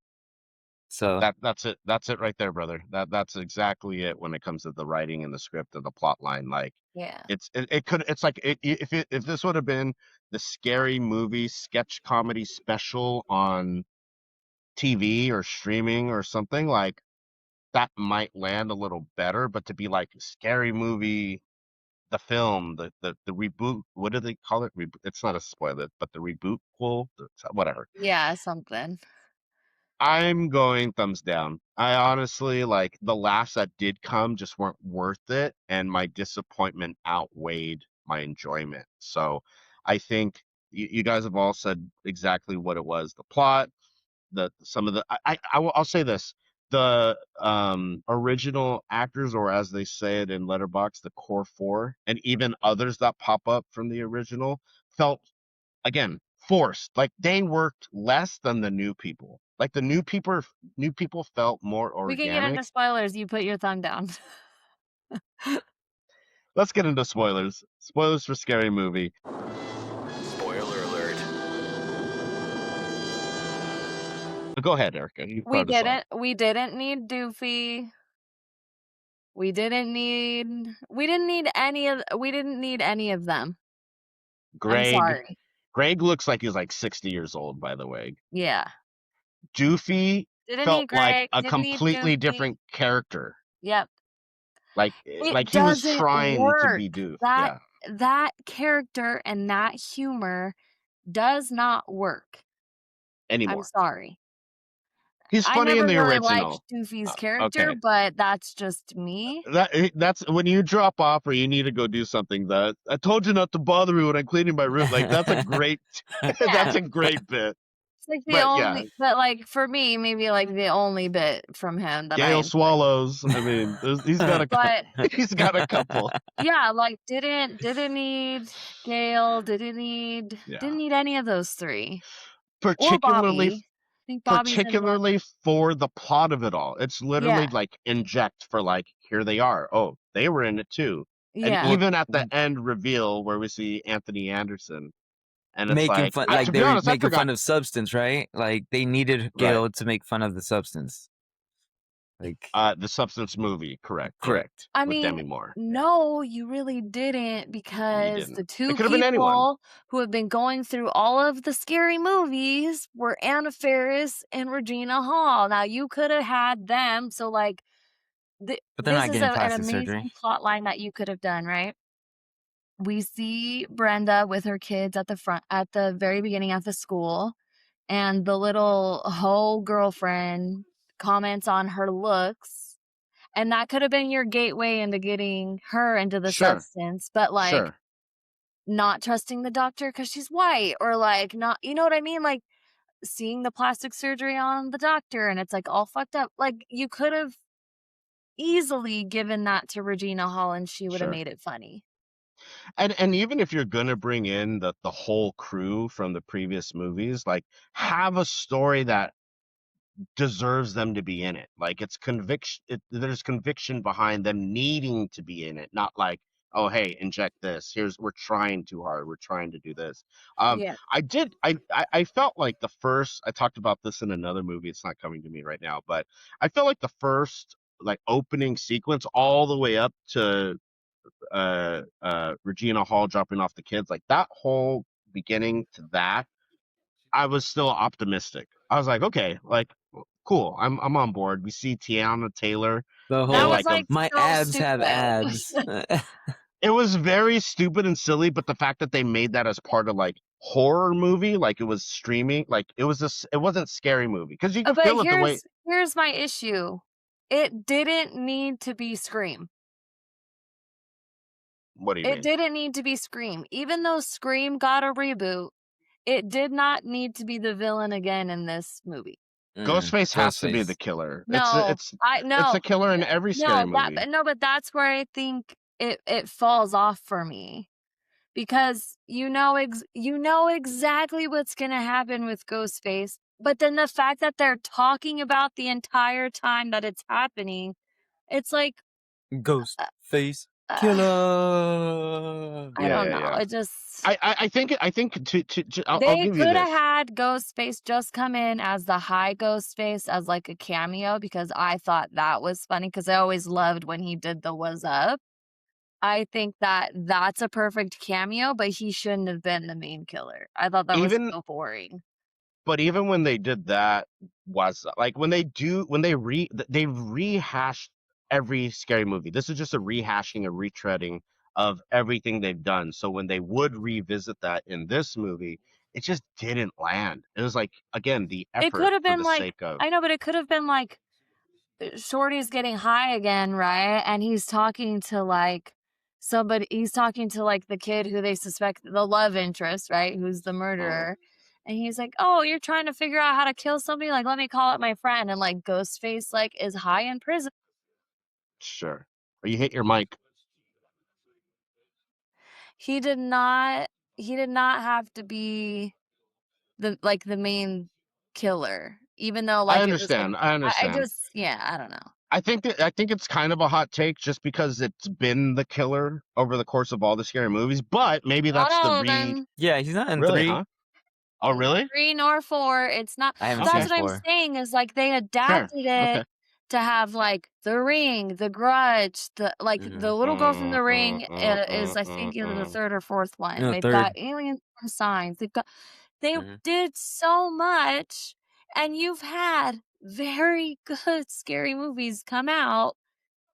so That's it. That's it right there, brother. That's exactly it when it comes to the writing and the script and the plot line. Like Yeah. it's like if this would have been the Scary Movie sketch comedy special on TV or streaming or something, like that might land a little better, but to be like Scary Movie, the film, the reboot, what do they call it? It's not a spoiler, but the reboot, cool, whatever. Yeah, something. I'm going thumbs down. I honestly like the laughs that did come just weren't worth it, and my disappointment outweighed my enjoyment. So I think you guys have all said exactly what it was. The plot, some of the I'll say this: the original actors, or as they say it in Letterbox, the core four, and even others that pop up from the original, felt again forced. Like they worked less than the new people. Like the new people felt more We can get organic. into spoilers. You put your thumb down. Let's get into spoilers. Spoilers for Scary Movie. Spoiler alert. Go ahead, Erica. You We start us off. didn't need Doofy. We didn't need any of them. I'm Greg, sorry. Greg looks like he's like 60 years old, by the way. Yeah. Doofy Didn't felt need like Greg. a Didn't need completely Goofy. different character. Yep. Like It he was doesn't trying to work. be Doof. That Yeah. that character and that humor does not work. I'm Anymore. sorry. He's I funny in never the really liked original. Doofy's character, Okay. but that's just me. That's when you drop off or you need to go do something. That I told you not to bother me when I'm cleaning my room. Like that's a great that's a great bit. It's like the But yeah, only, but like for me, maybe like the only bit from him that I Gale enjoyed. Swallows. I mean, he's got a But he's got a couple. yeah, like didn't need Gail, didn't Yeah. need any of those three. Or Particularly Bobby. I think Bobby's in one. particularly for the plot of it all. It's literally Yeah. like inject for like here they are. Oh, they were in it too. And Yeah. even at the end reveal where we see Anthony Anderson, and it's making like, fun, to like be they were honest, I making forgot. fun of substance, right? Like they needed Right. Gale to make fun of the substance. Like The Substance movie, correct. I with Demi mean, Moore. no, you really didn't, because didn't. the It two could have been anyone. people who have been going through all of the scary movies were Anna Faris and Regina Hall. Now you could have had them, so like, but they're this not is getting an plastic amazing surgery. plot line that you could have done, right? We see Brenda with her kids at the very beginning at the school, and the little hoe girlfriend comments on her looks, and that could have been your gateway into getting her into the Sure. substance, but like Sure. not trusting the doctor because she's white, or like not, you know what I mean? Like seeing the plastic surgery on the doctor and it's like all fucked up. Like you could have easily given that to Regina Hall and she would have Sure. made it funny. And even if you're gonna bring in the whole crew from the previous movies, like have a story that deserves them to be in it. Like it's conviction. There's conviction behind them needing to be in it, not like, oh hey, inject this. We're trying too hard. We're trying to do this. Yeah. I felt like the first. I talked about this in another movie. It's not coming to me right now, but I felt like the first like opening sequence all the way up to Regina Hall dropping off the kids, like that whole beginning to that, I was still optimistic. I was like, okay, like cool, I'm on board. We see Tiana Taylor. The That whole was like my so abs have stupid. abs. It was very stupid and silly, but the fact that they made that as part of like horror movie, like it was streaming, like it wasn't scary movie because you can But feel it the way. here's my issue. It didn't need to be Scream. What do you It mean? didn't need to be Scream. Even though Scream got a reboot, it did not need to be the villain again in this movie. Ghostface has to be the killer. No, It's a killer in every scary movie. But that's where I think it falls off for me, because you know exactly what's gonna happen with Ghostface, but then the fact that they're talking about the entire time that it's happening, it's like Ghostface killer. I don't know. It just I think I'll they give you could have this. had Ghostface just come in as the high Ghostface as like a cameo, because I thought that was funny, because I always loved when he did the "Was Up." I think that that's a perfect cameo, but he shouldn't have been the main killer. I thought that was so boring. But even when they did that, was like when they rehashed every scary movie. This is just a rehashing, a retreading of everything they've done. So when they would revisit that in this movie, it just didn't land. It was like, again, the effort It could have for been the like, sake of. I know, but it could have been like Shorty's getting high again, right? And he's talking to like somebody, he's talking to like the kid who they suspect, the love interest, right? Who's the murderer. And he's like, oh, you're trying to figure out how to kill somebody? Like, let me call up my friend. And like Ghostface like is high in prison. Sure. Or you hit your mic. He did not have to be the main killer, even though like I understand. I don't know. I think it's kind of a hot take just because it's been the killer over the course of all the scary movies, but maybe that's Yeah, he's not in really, 3. huh? Oh, really? 3 nor 4. It's not. I haven't That's seen what 4. I'm saying, is like they adapted it to have like The Ring, The Grudge, the little girl from The Ring is I think either the third or fourth one. No, They've third. got Alien Signs. They Mhm. did so much, and you've had very good scary movies come out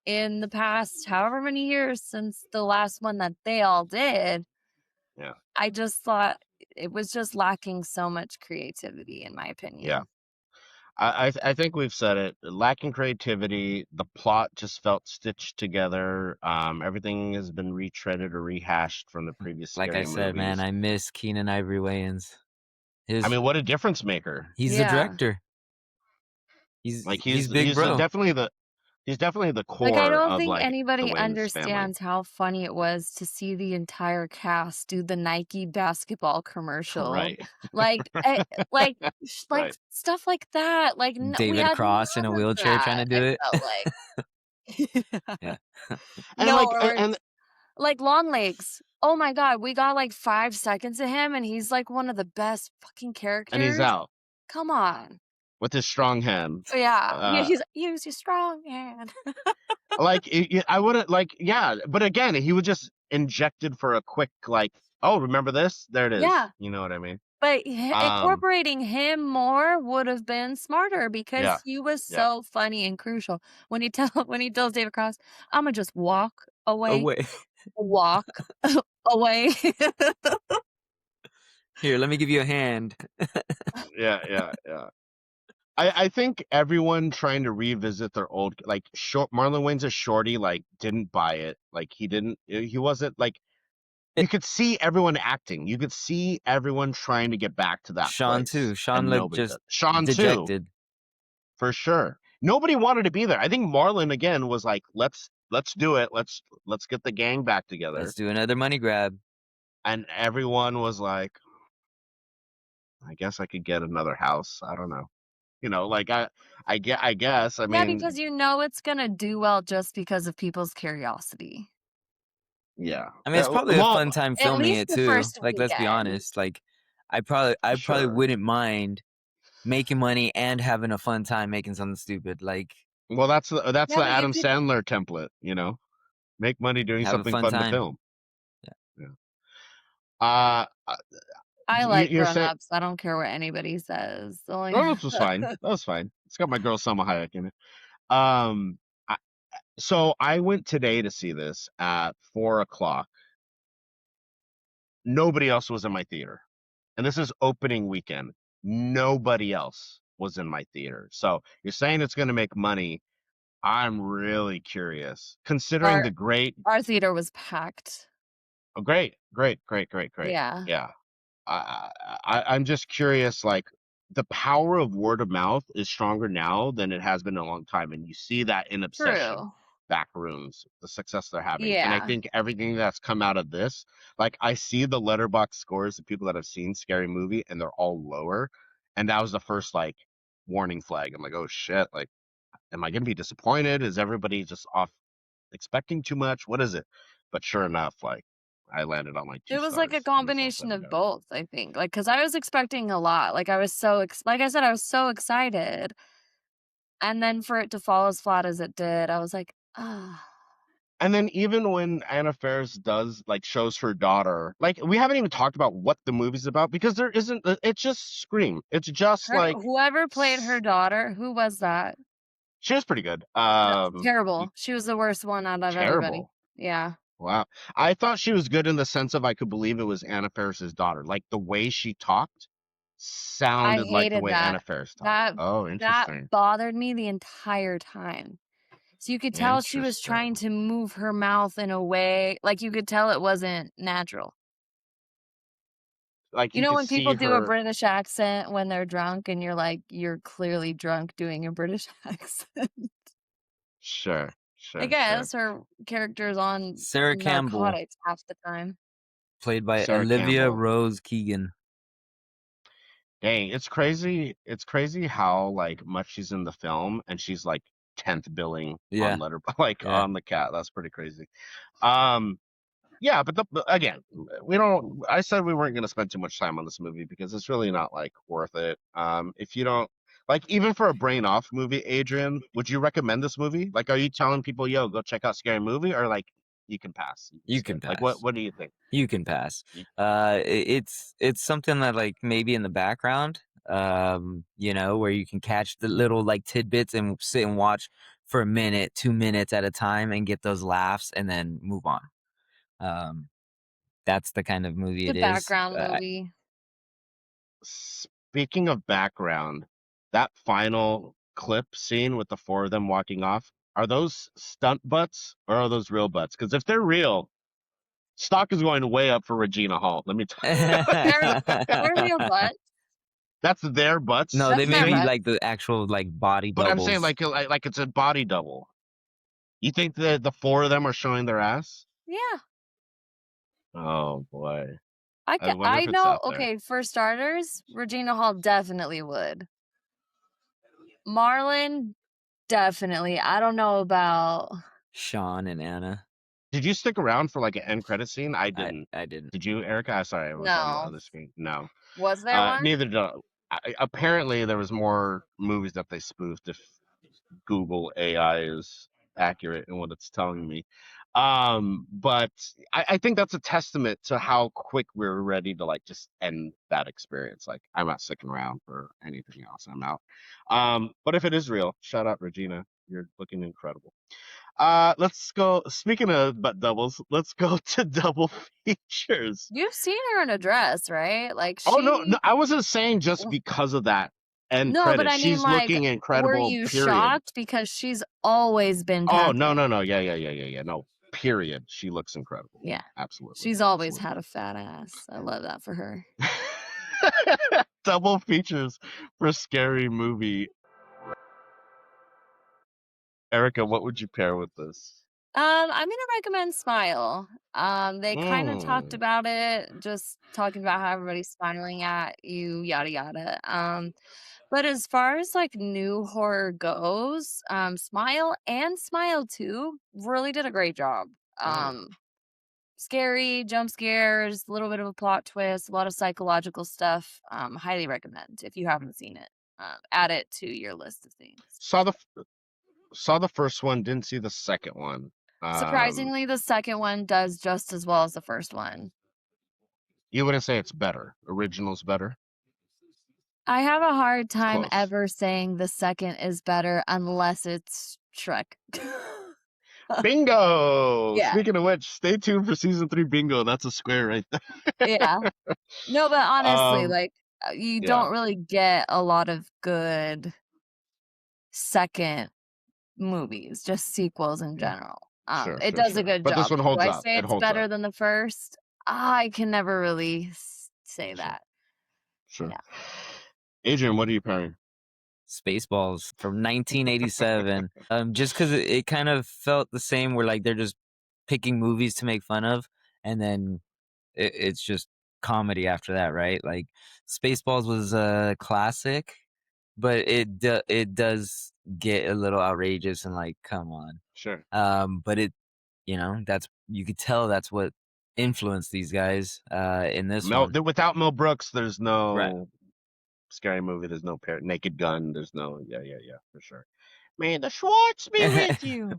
in the past however many years since the last one that they all did. Yeah. I just thought it was just lacking so much creativity, in my Yeah. opinion. I think we've said it. Lacking creativity, the plot just felt stitched together. Everything has been retreaded or rehashed from the previous Like I scary said, man, movies. I miss Keenan Ivory Wayans. I mean, what a difference maker! He's the Yeah. director. Like He's big bro. definitely the Like, I core don't of think like the anybody Wayans family. understands how funny it was to see the entire cast do the Nike basketball commercial. Right. Like, like Right. stuff like that. Like, we David had Cross in none a of wheelchair trying to that, do I it. felt like. Yeah. And No, like or and like Long Legs. Oh my god, we got like 5 seconds of him, and he's like one of the best fucking he's characters. out Come on. with his strong hands. Yeah, he's use your strong hand. Like I wouldn't like but again, he was just injected for a quick like, oh, remember this? There it is. Yeah. You know what I mean? But Um, incorporating him more would have been smarter because yeah, he was yeah. so funny and crucial. When he tells David Cross, "Imma just walk away, Away. walk away." Here, let me give you a hand. Yeah. I think everyone trying to revisit their old like Marlon Wayans as Shorty like didn't buy it. Like he wasn't like you could see everyone acting. You could see everyone trying to get back to that Sean place. too. Sean And looked nobody just did. Sean too, dejected. for sure. Nobody wanted to be there. I think Marlon again was like, let's do it. Let's get the gang back together. Let's do another money grab. And everyone was like, I guess I could get another house. I don't know. You know, like I guess. I Yeah, mean, because you know it's gonna do well just because of people's curiosity. yeah. I mean, it's probably a Well, fun time At filming least it the too. first Like, let's be weekend. honest. Like, I probably sure. wouldn't mind making money and having a fun time making something stupid. Like, Well, that's the Yeah, but you Adam could Sandler template. You know, make money doing have a something fun fun to time. film. Yeah. Uh, I like you're saying grown-ups. I don't care what anybody says. Only Grown-Ups was fine. That was fine. It's got my girl Selma Hayek in it. Um, I, so I went today to see this at 4:00. Nobody else was in my theater, and this is opening weekend. Nobody else was in my theater. So you're saying it's going to make money. I'm really curious, considering our the great, our theater was packed. great. Yeah. Yeah. I'm just curious, like the power of word of mouth is stronger now than it has been in a long time, and you see that in Obsession, True. Backrooms, the success they're having, and I Yeah. think everything that's come out of this, like I see the letterbox scores of people that have seen Scary Movie, and they're all lower, and that was the first like warning flag. I'm like, oh shit, like, am I gonna be disappointed? Is everybody just off expecting too much? What is it? But sure enough, like I landed on like 2 It was like a stars, and this all combination said and of done. both, I think. Like, cause I was expecting a lot. Like, I was so like I said, I was so excited. And then for it to fall as flat as it did, I was like, "Ah." And then even when Anna Faris does like shows her daughter, like we haven't even talked about what the movie's about because there isn't. It's just Scream. It's just like Whoever played her daughter, who was that? she was pretty good. Terrible. She was the worst one out of everybody. Terrible. Yeah. Wow. I thought she was good in the sense of I could believe it was Anna Faris's daughter. Like the way she talked I sounded like the hated way Anna Faris talked. that. Oh, That interesting. bothered me the entire time. So you could tell she was trying Interesting. to move her mouth in a way, like you could tell it wasn't natural. Like You you know could when see people do a her. British accent when they're drunk and you're like, you're clearly drunk doing a British accent. Sure. I guess her character's on Sarah Campbell, narcotics half the time. played by Sarah Olivia Campbell. Rose Keegan. Dang, it's crazy. It's crazy how like much she's in the film and she's like 10th billing Yeah. on like Yeah. on the cat. That's pretty crazy. Yeah, but again, I said we weren't going to spend too much time on this movie because it's really not like worth it. If you don't like, even for a brain off movie, Adrian, would you recommend this movie? Like, are you telling people, yo, go check out Scary Movie, or like you can pass. You skip. can Like pass. what do you think? You can pass. You- It's something that like maybe in the background, where you can catch the little like tidbits and sit and watch for a minute, 2 minutes at a time and get those laughs and then move on. That's the kind of movie The it is. background movie. Speaking of background, that final clip scene with the four of them walking off, are those stunt butts or are those real butts? Because if they're real, stock is going way up for Regina Hall. Let me tell They're real butts. That's their butts. No, they That's may their be butt. like the actual like body But I'm doubles. saying like it's a body double. You think that the four of them are showing their ass? Yeah. Oh boy. I wonder if it's know. out there. Okay, for starters, Regina Hall definitely would. Marlon, definitely. I don't know about. Sean and Anna. Did you stick around for like an end credit scene? I didn't. I didn't. Did you, Erica? Sorry, I was on the No. other screen. No. Was there one? Neither did apparently there was more movies that they spoofed if Google AI is accurate in what it's telling me. But I think that's a testament to how quick we're ready to like just end that experience. Like I'm not sticking around for anything else. I'm out. But if it is real, shout out Regina. You're looking incredible. Let's go. Speaking of butt doubles, let's go to double features. You've seen her in a dress, right? Like Oh no, I wasn't saying just because of that end No, credit. but I mean, She's like, looking were incredible. you Period. shocked because she's always been Oh tapping? no. Yeah. No. Period. She looks incredible. Yeah, Absolutely. she's always had a fat ass. I love that for her. Double features for Scary Movie. Erica, what would you pair with this? I'm gonna recommend Smile. They kind of talked about it, just talking about how everybody's smiling at you, yada yada. But as far as like new horror goes, Smile and Smile 2 really did a great job. Scary, jump scares, a little bit of a plot twist, a lot of psychological stuff. Highly recommend if you haven't seen it. Add it to your list of things. Saw the first one, didn't see the second one. Surprisingly, the second one does just as well as the first one. You wouldn't say it's better. Original's better. I have a hard time close. ever saying the second is better unless it's Shrek. Bingo! Yeah. Speaking of which, stay tuned for season 3 bingo. That's a square right there. Yeah. No, but honestly, Um, you yeah. don't really get a lot of good second movies, just sequels in general. It does a good But job. this one holds Do I up. say It it's holds better up. than the first? I can never really say that. Sure. Yeah. Adrian, what are you pairing? Spaceballs from 1987. Just because it kind of felt the same, where like they're just picking movies to make fun of, and then it's just comedy after that, right? Like Spaceballs was a classic, but it does get a little outrageous and like, come on. Sure. But that's, you could tell that's what influenced these guys in this one. Without Mel Brooks, there's no Right. Scary Movie. There's no Naked Gun. There's no yeah, for sure. May the Schwartz be with you.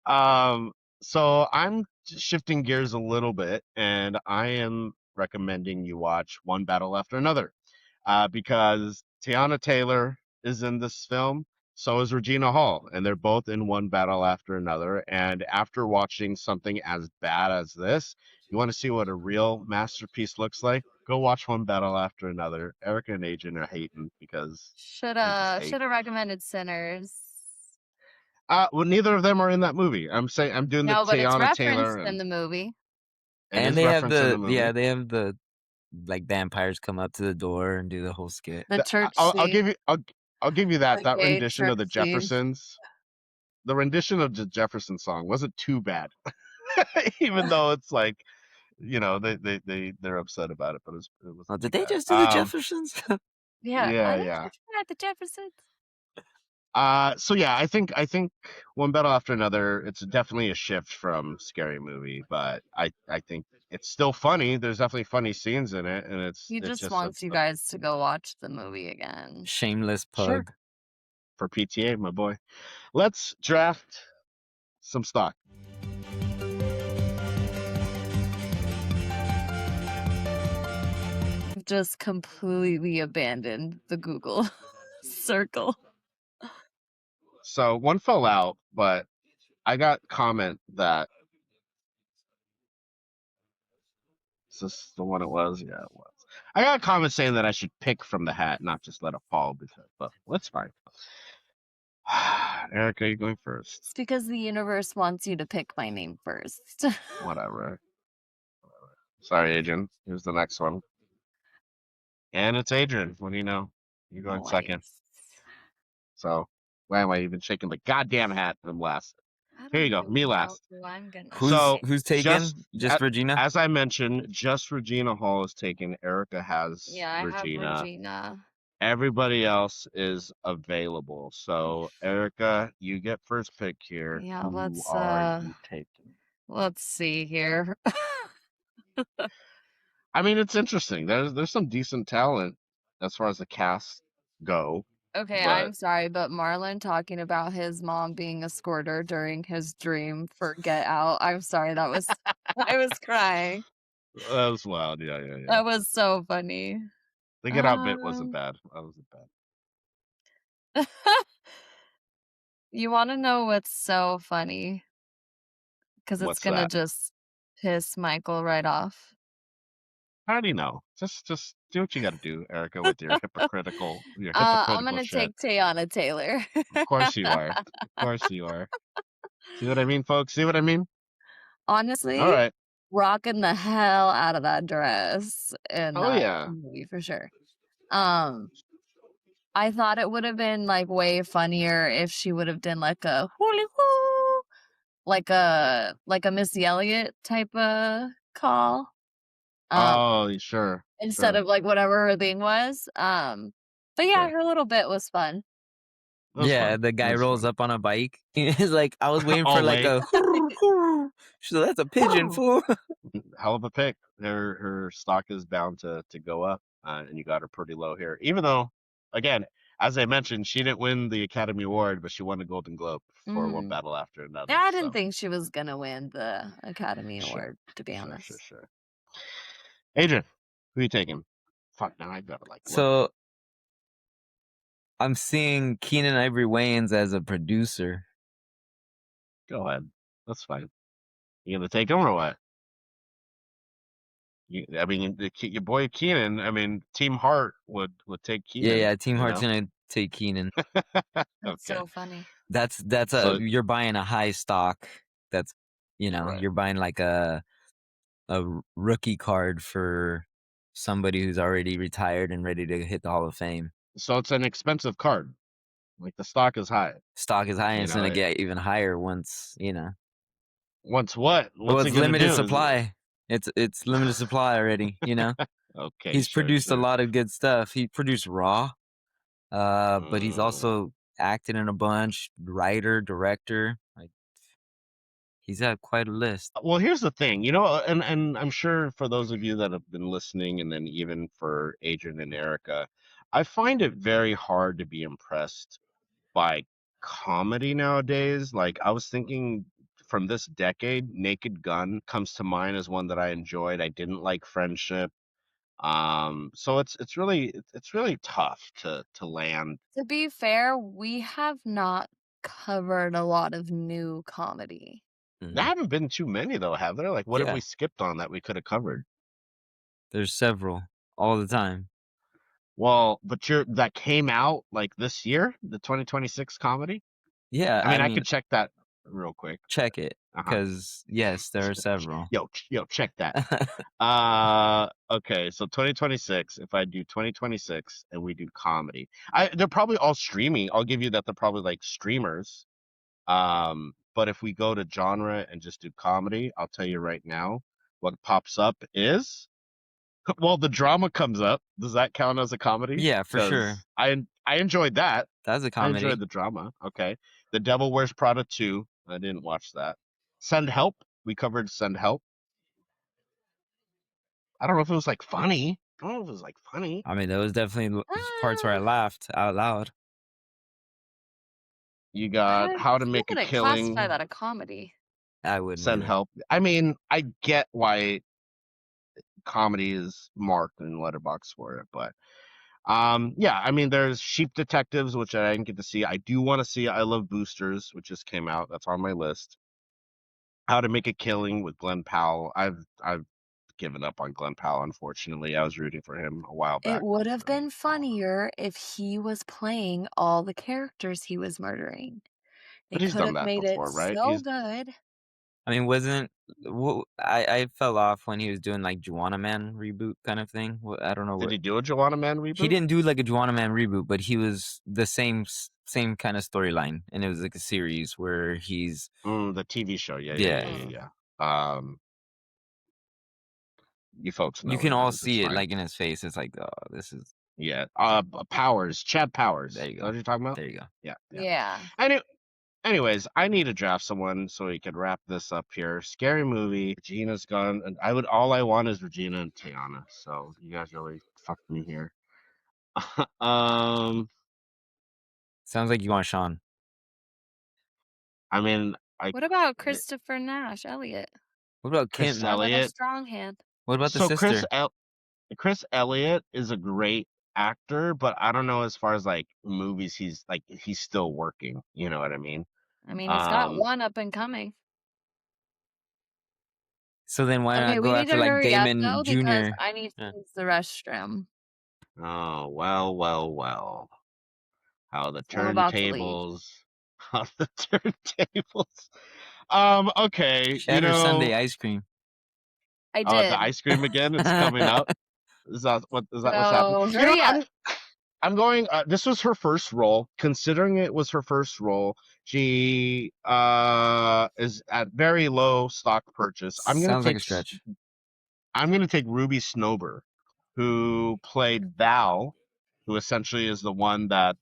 So I'm shifting gears a little bit, and I am recommending you watch One Battle After Another, because Tiana Taylor is in this film. So is Regina Hall, and they're both in One Battle After Another. And after watching something as bad as this, you want to see what a real masterpiece looks like? Go watch One Battle After Another. Erica and Adrian are hating because Should they just have hate. recommended Sinners. Well, neither of them are in that movie. I'm doing No, the but it's Tiana Taylor, referenced in the movie. And they have they have the like vampires come up to the door and do the whole skit. The church I'll scene. give you that. The That gay rendition of the church scene. Jeffersons, the rendition of the Jefferson song wasn't too bad, even though it's like, they're upset about it, but it was. Oh, did they just do the Jeffersons? Yeah. Yeah. At the Jeffersons. So yeah, I think One Battle After Another, it's definitely a shift from Scary Movie, but I think it's still funny. There's definitely funny scenes in it, and He just wants you guys to go watch the movie again. Shameless plug. Sure. For PTA, my boy. Let's draft some stock. I've just completely abandoned the Google circle. So one fell out, but I got comment that is this the one it was? Yeah, it was. I got a comment saying that I should pick from the hat, not just let it fall. But that's fine. Erica, you're going first. It's because the universe wants you to pick my name first. Whatever. Sorry, Adrian. Here's the next one. And it's Adrian. What do you know? You're going second. Nice. So why am I even shaking the goddamn hat from last? I Here you don't go. Me really know last. who I'm gonna So Who's taken? Just Regina? as I mentioned, just Regina Hall is taken. Erica has Yeah, I Regina. have Regina. Everybody else is available. So Erica, you get first pick here. Yeah, Who are you taking? let's see here. I mean, it's interesting. There's some decent talent as far as the cast go. Okay, But- I'm sorry, but Marlon talking about his mom being a squirter during his dream for Get Out. I'm sorry, that was I was crying. That was wild. Yeah. That was so funny. The Get Out bit wasn't bad. That wasn't bad. You want to know what's so funny? Because it's What's gonna that? just piss Michael right off. How do you know? Just do what you got to do, Erica, with your hypocritical I'm gonna shit. take Teyana Taylor. Of course you are. Of course you are. See what I mean, folks? See what I mean? Honestly, All right. rocking the hell out of that dress in Oh, that yeah. movie for sure. I thought it would have been like way funnier if she would have done like a hooly hoo, like a Missy Elliott type of call. Oh, sure. Instead sure. of like whatever her thing was. But yeah, Sure. her little bit was fun. It was Yeah, fun. the It guy was rolls fun. up on a bike. He's like, I was waiting All for like late. a so that's a pigeon, fool. Hell of a pick. Her stock is bound to go up, and you got her pretty low here. Even though, again, as I mentioned, she didn't win the Academy Award, but she won the Golden Globe for one battle after another. Yeah, I didn't think she was gonna win the Academy Sure. Award, to be honest. Sure. Adrian, who are you taking? Fuck, now I've got to like. So I'm seeing Keenan Ivory Wayans as a producer. Go ahead. That's fine. You gonna take him or what? I mean, your boy Keenan. I mean, Team Heart would take Keenan. Yeah. Team Heart's gonna take Keenan. That's so funny. That's So- you're buying a high stock. That's Right. you're buying like a rookie card for somebody who's already retired and ready to hit the Hall of Fame. So it's an expensive card. Like the stock is high. Stock is high, and it's know, gonna get even higher once Once what? Well, What's it's he gonna limited do? supply. It's limited supply already. Okay. He's sure, produced sure. a lot of good stuff. He produced Raw, but he's also acted in a bunch. Writer, director. Like he's had quite a list. Well, here's the thing, and I'm sure for those of you that have been listening, and then even for Adrian and Erica, I find it very hard to be impressed by comedy nowadays. Like I was thinking from this decade, Naked Gun comes to mind as one that I enjoyed. I didn't like Friendship. So it's really tough to land. To be fair, we have not covered a lot of new comedy. There haven't been too many though, have there? Like what have Yeah. we skipped on that we could have covered? There's several all the time. Well, but that came out like this year, the 2026 comedy? Yeah, I mean, I could check that real quick. check it Uh-huh. because yes, there are several. Yo, check that. Okay, so 2026, if I do 2026 and we do comedy, they're probably all streaming. I'll give you that they're probably like streamers. But if we go to genre and just do comedy, I'll tell you right now, what pops up is, well, the drama comes up. Does that count as a comedy? Yeah, for sure. 'Cause I enjoyed that. That's a I comedy. enjoyed the drama. Okay. The Devil Wears Prada 2. I didn't watch that. Send Help. We covered Send Help. I don't know if it was like funny. I don't know if it was like funny. I mean, there was definitely parts where I laughed out loud. You got How to Make a wouldn't Killing. classify that a comedy. I wouldn't Send either. Help. I mean, I get why comedy is marked in Letterboxd for it. But yeah, I mean, there's Sheep Detectives, which I didn't get to see. I do want to see I Love Boosters, which just came out. That's on my list. How to Make a Killing with Glenn Powell. I've given up on Glenn Powell, unfortunately. I was rooting for him a while It back. would have been funnier if he was playing all the characters he was murdering. They But he's could done have that made it before, right? so good. I mean, I fell off when he was doing like Juana Man reboot kind of thing. I don't know Did what he do a Joanna Man he reboot? didn't do like a Juana Man reboot, but he was the same kind of storyline, and it was like a series where he's The TV show. yeah. Yeah. You folks You know what can it all is. It's see it fine. like in his face. It's like, oh, this is Yeah. Powers. Chad Powers. there you Is go. that what you're talking about? There you go. Yeah. Yeah. Anyways, I need to draft someone so we can wrap this up here. Scary movie. Regina's gone, and all I want is Regina and Tiana. So you guys really fucked me here. Sounds like you want Sean. I mean, What about Christopher Nash, Elliot? What about Chris Kim? How about a Elliott. strong hand? What about the So sister? Chris Elliott is a great actor, but I don't know as far as like movies. He's still working. You know what I mean? I mean, he's got Um, one up and coming. So then why Okay, not we go need after to like hurry up Damon though because Jr.? I need to Yeah. use the restroom. Oh, well. How the So I'm about to leave. turntables. How the turntables. Okay, Shatter Sunday ice cream. I the did. ice cream again, it's coming up. Is that what's happening? So hurry up. I'm going this was her first role. Considering it was her first role, she is at very low stock purchase. Sounds like a stretch. I'm gonna take Ruby Snober, who played Val, who essentially is the one that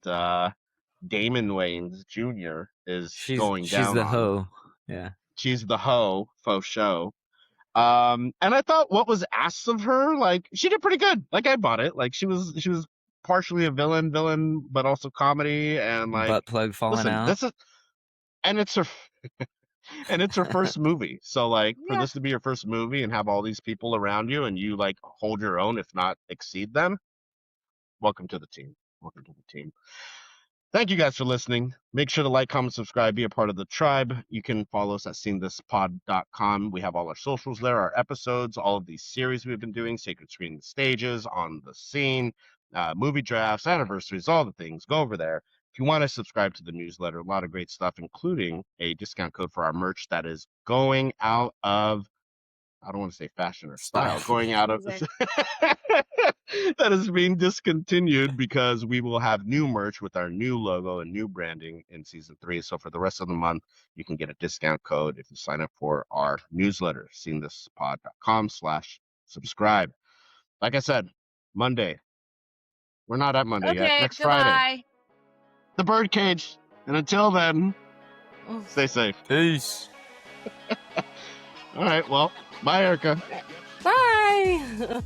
Damon Wayans Jr. is going She's down the on. hoe. Yeah. She's the hoe, faux show. And I thought what was asked of her, like, she did pretty good. Like, I bought it. Like, she was partially a villain, but also comedy, and like, Butt plug falling listen, out. it's her first movie. So like, for Yeah. this to be your first movie and have all these people around you and you like hold your own, if not exceed them, welcome to the team. Welcome to the team. Thank you guys for listening. Make sure to like, comment, subscribe, be a part of the tribe. You can follow us at seeingthispod.com. We have all our socials there, our episodes, all of these series we've been doing, Sacred Screening Stages, On the Scene, movie drafts, anniversaries, all the things. Go over there. If you want to subscribe to the newsletter, a lot of great stuff, including a discount code for our merch that is going out of, I don't want to say fashion or style, going out of that is being discontinued because we will have new merch with our new logo and new branding in season 3. So for the rest of the month, you can get a discount code if you sign up for our newsletter, seeingthispod.com/subscribe. Like I said, Monday. We're not at Monday yet. Okay, Next Friday. goodbye. The Birdcage. And until then, stay safe. Peace. All right, well, bye, Erica. Bye.